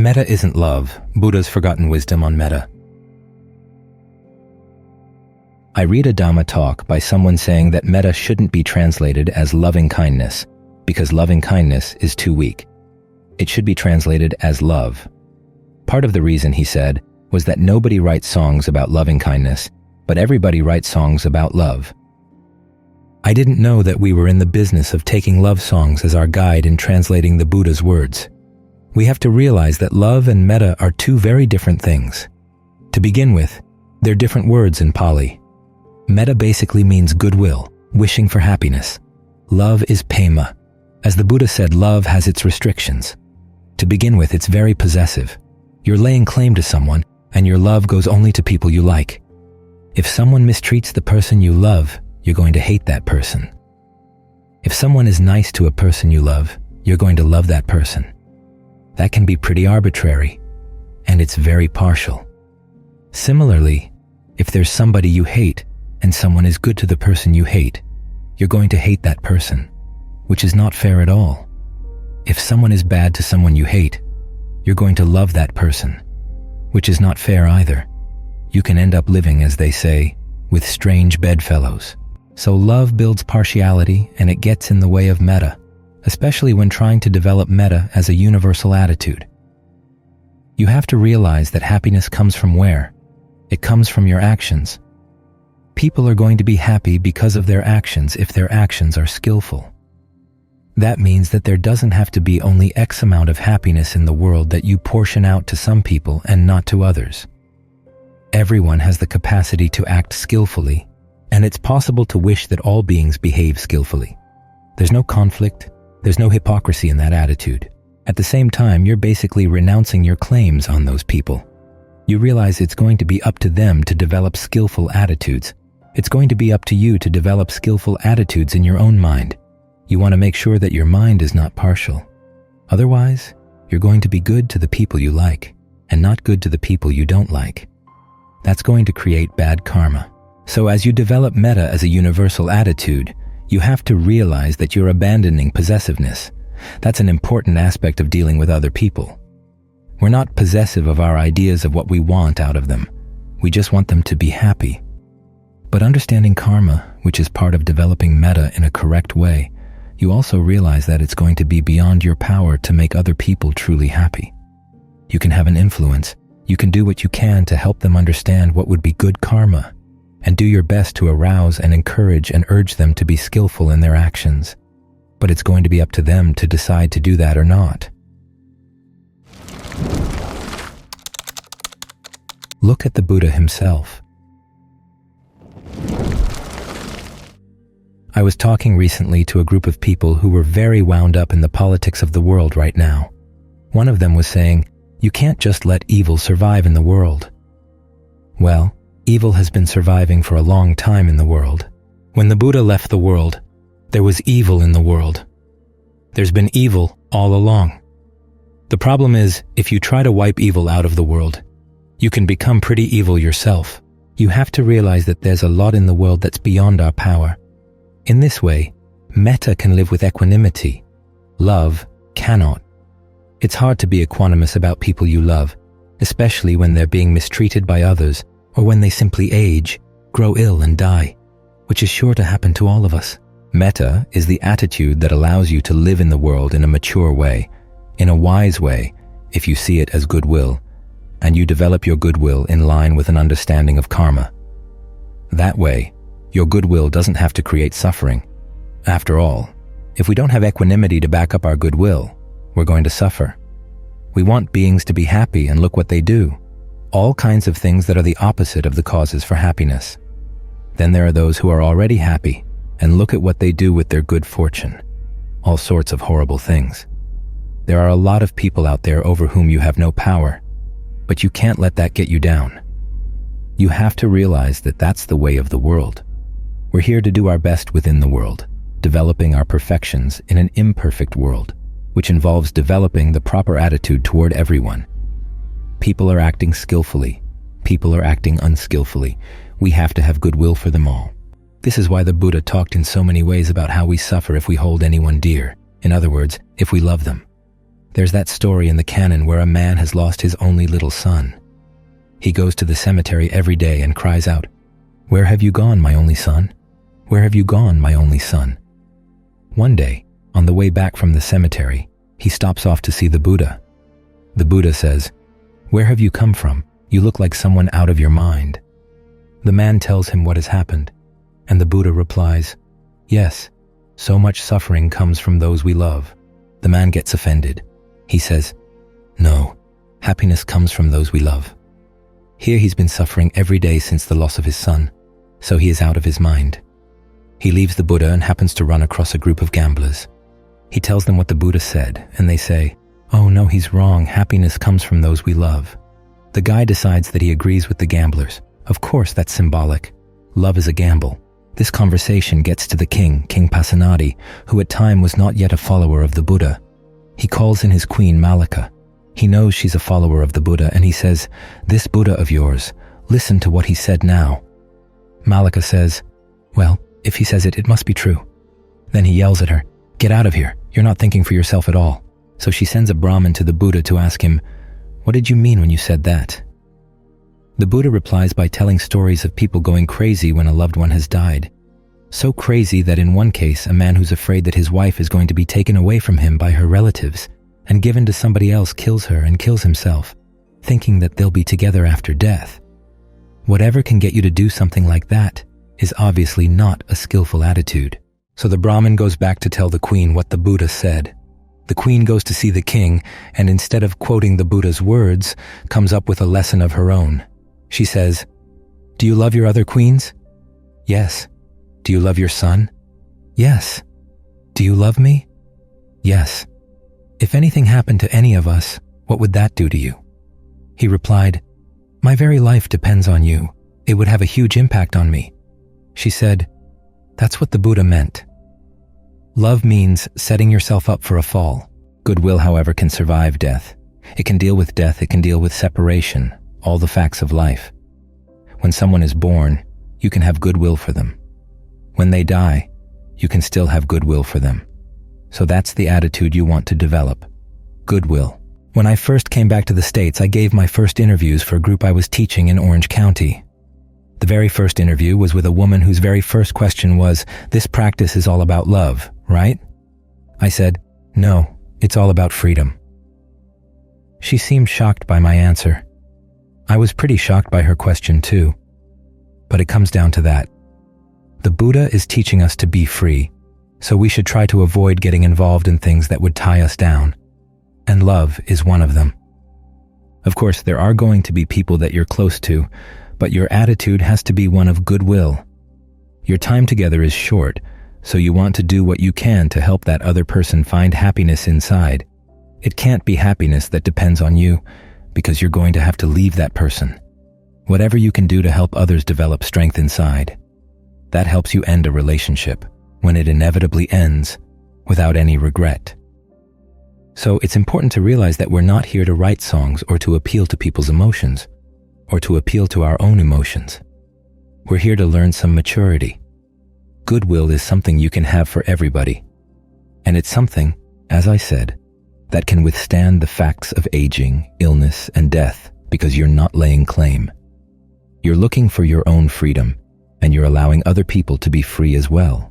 Metta isn't love. Buddha's forgotten wisdom on metta. I read a Dhamma talk by someone saying that metta shouldn't be translated as loving kindness because loving kindness is too weak. It should be translated as love. Part of the reason, he said, was that nobody writes songs about loving kindness, but everybody writes songs about love. I didn't know that we were in the business of taking love songs as our guide in translating the Buddha's words. We have to realize that love and metta are two very different things. To begin with, they're different words in Pali. Metta basically means goodwill, wishing for happiness. Love is pema. As the Buddha said, love has its restrictions. To begin with, it's very possessive. You're laying claim to someone, and your love goes only to people you like. If someone mistreats the person you love, you're going to hate that person. If someone is nice to a person you love, you're going to love that person. That can be pretty arbitrary, and it's very partial. Similarly, if there's somebody you hate and someone is good to the person you hate, you're going to hate that person, which is not fair at all. If someone is bad to someone you hate, you're going to love that person, which is not fair either. You can end up living, as they say, with strange bedfellows. So love builds partiality, and it gets in the way of metta, especially when trying to develop metta as a universal attitude. You have to realize that happiness comes from where? It comes from your actions. People are going to be happy because of their actions if their actions are skillful. That means that there doesn't have to be only X amount of happiness in the world that you portion out to some people and not to others. Everyone has the capacity to act skillfully, and it's possible to wish that all beings behave skillfully. There's no conflict, there's no hypocrisy in that attitude. At the same time, you're basically renouncing your claims on those people. You realize it's going to be up to them to develop skillful attitudes. It's going to be up to you to develop skillful attitudes in your own mind. You want to make sure that your mind is not partial. Otherwise, you're going to be good to the people you like, and not good to the people you don't like. That's going to create bad karma. So as you develop metta as a universal attitude, you have to realize that you're abandoning possessiveness. That's an important aspect of dealing with other people. We're not possessive of our ideas of what we want out of them. We just want them to be happy. But understanding karma, which is part of developing metta in a correct way, you also realize that it's going to be beyond your power to make other people truly happy. You can have an influence. You can do what you can to help them understand what would be good karma, and do your best to arouse and encourage and urge them to be skillful in their actions. But it's going to be up to them to decide to do that or not. Look at the Buddha himself. I was talking recently to a group of people who were very wound up in the politics of the world right now. One of them was saying, "You can't just let evil survive in the world." Well, evil has been surviving for a long time in the world. When the Buddha left the world, there was evil in the world. There's been evil all along. The problem is, if you try to wipe evil out of the world, you can become pretty evil yourself. You have to realize that there's a lot in the world that's beyond our power. In this way, metta can live with equanimity. Love cannot. It's hard to be equanimous about people you love, especially when they're being mistreated by others or when they simply age, grow ill and die, which is sure to happen to all of us. Metta is the attitude that allows you to live in the world in a mature way, in a wise way, if you see it as goodwill, and you develop your goodwill in line with an understanding of karma. That way, your goodwill doesn't have to create suffering. After all, if we don't have equanimity to back up our goodwill, we're going to suffer. We want beings to be happy, and look what they do. All kinds of things that are the opposite of the causes for happiness. Then there are those who are already happy, and look at what they do with their good fortune. All sorts of horrible things. There are a lot of people out there over whom you have no power, but you can't let that get you down. You have to realize that that's the way of the world. We're here to do our best within the world, developing our perfections in an imperfect world, which involves developing the proper attitude toward everyone. People are acting skillfully. People are acting unskillfully. We have to have goodwill for them all. This is why the Buddha talked in so many ways about how we suffer if we hold anyone dear. In other words, if we love them. There's that story in the canon where a man has lost his only little son. He goes to the cemetery every day and cries out, "Where have you gone, my only son? Where have you gone, my only son?" One day, on the way back from the cemetery, he stops off to see the Buddha. The Buddha says, "Where have you come from? You look like someone out of your mind." The man tells him what has happened, and the Buddha replies, "Yes, so much suffering comes from those we love." The man gets offended. He says, "No, happiness comes from those we love." Here he's been suffering every day since the loss of his son, so he is out of his mind. He leaves the Buddha and happens to run across a group of gamblers. He tells them what the Buddha said, and they say, "Oh no, he's wrong. Happiness comes from those we love." The guy decides that he agrees with the gamblers. Of course, that's symbolic. Love is a gamble. This conversation gets to the king, King Pasenadi, who at time was not yet a follower of the Buddha. He calls in his queen, Malika. He knows she's a follower of the Buddha, and he says, "This Buddha of yours, listen to what he said now." Malika says, "Well, if he says it, it must be true." Then he yells at her, "Get out of here. You're not thinking for yourself at all." So she sends a Brahmin to the Buddha to ask him, "What did you mean when you said that?" The Buddha replies by telling stories of people going crazy when a loved one has died. So crazy that in one case, a man who's afraid that his wife is going to be taken away from him by her relatives and given to somebody else kills her and kills himself, thinking that they'll be together after death. Whatever can get you to do something like that is obviously not a skillful attitude. So the Brahmin goes back to tell the queen what the Buddha said. The queen goes to see the king, and instead of quoting the Buddha's words, comes up with a lesson of her own. She says, "Do you love your other queens?" "Yes." "Do you love your son?" "Yes." "Do you love me?" "Yes." "If anything happened to any of us, what would that do to you?" He replied, "My very life depends on you. It would have a huge impact on me." She said, "That's what the Buddha meant." Love means setting yourself up for a fall. Goodwill, however, can survive death. It can deal with death, it can deal with separation, all the facts of life. When someone is born, you can have goodwill for them. When they die, you can still have goodwill for them. So that's the attitude you want to develop. Goodwill. When I first came back to the States, I gave my first interviews for a group I was teaching in Orange County. The very first interview was with a woman whose very first question was, "This practice is all about love, right?" I said, "No, it's all about freedom." She seemed shocked by my answer. I was pretty shocked by her question too. But it comes down to that. The Buddha is teaching us to be free, so we should try to avoid getting involved in things that would tie us down. And love is one of them. Of course, there are going to be people that you're close to, but your attitude has to be one of goodwill. Your time together is short, so you want to do what you can to help that other person find happiness inside. It can't be happiness that depends on you, because you're going to have to leave that person. Whatever you can do to help others develop strength inside, that helps you end a relationship when it inevitably ends without any regret. So it's important to realize that we're not here to write songs or to appeal to people's emotions or to appeal to our own emotions. We're here to learn some maturity. Goodwill is something you can have for everybody. And it's something, as I said, that can withstand the facts of aging, illness, and death because you're not laying claim. You're looking for your own freedom, and you're allowing other people to be free as well.